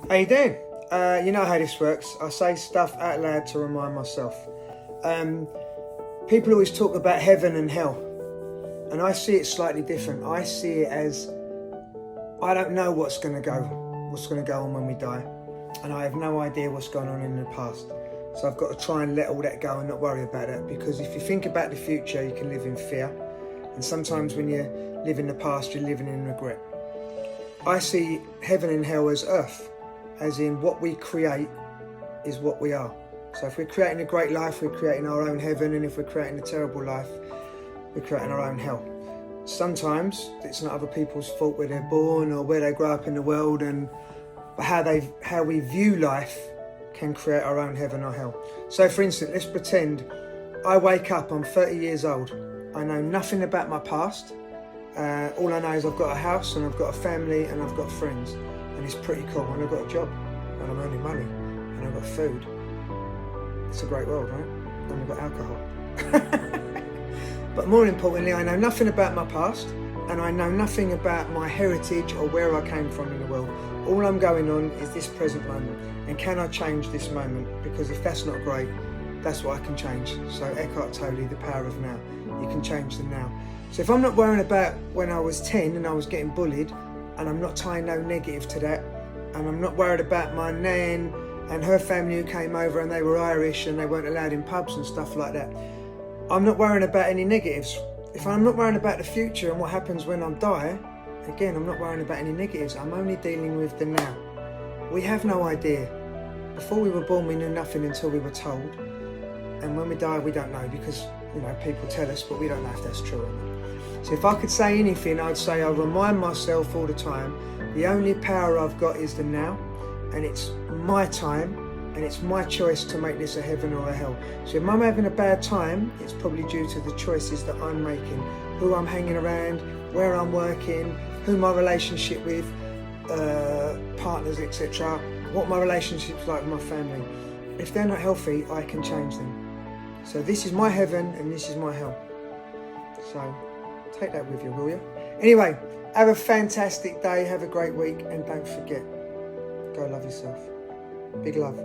How you doing? You know how this works. I say stuff out loud to remind myself. People always talk about heaven and hell, and I see it slightly different. I see it as, I don't know what's going to go on when we die, and I have no idea what's gone on in the past. So I've got to try and let all that go and not worry about it, because if you think about the future, you can live in fear, and sometimes when you live in the past, you're living in regret. I see heaven and hell as earth, as in what we create is what we are. So if we're creating a great life, we're creating our own heaven, and if we're creating a terrible life, we're creating our own hell. Sometimes it's not other people's fault where they're born or where they grow up in the world, but how we view life can create our own heaven or hell. So for instance, let's pretend I wake up, I'm 30 years old, I know nothing about my past. All I know is I've got a house and I've got a family and I've got friends, and it's pretty cool, and I've got a job and I'm earning money and I've got food. It's a great world, right? And I've got alcohol. But more importantly, I know nothing about my past, and I know nothing about my heritage or where I came from in the world. All I'm going on is this present moment, and can I change this moment? Because if that's not great, that's what I can change. So Eckhart Tolle, the power of now. You can change the now. So if I'm not worrying about when I was 10 and I was getting bullied, and I'm not tying no negative to that, and I'm not worried about my nan and her family who came over and they were Irish and they weren't allowed in pubs and stuff like that, I'm not worrying about any negatives. If I'm not worrying about the future and what happens when I die, again, I'm not worrying about any negatives. I'm only dealing with the now. We have no idea. Before we were born, we knew nothing until we were told. And when we die, we don't know, because, you know, people tell us, but we don't know if that's true or not. So if I could say anything, I'd say I'll remind myself all the time, the only power I've got is the now, and it's my time, and it's my choice to make this a heaven or a hell. So if I'm having a bad time, it's probably due to the choices that I'm making, who I'm hanging around, where I'm working, who my relationship with, partners, etc., what my relationship's like with my family. If they're not healthy, I can change them. So this is my heaven and this is my hell. So take that with you, will you? Anyway, have a fantastic day, have a great week, and don't forget, go love yourself. Big love.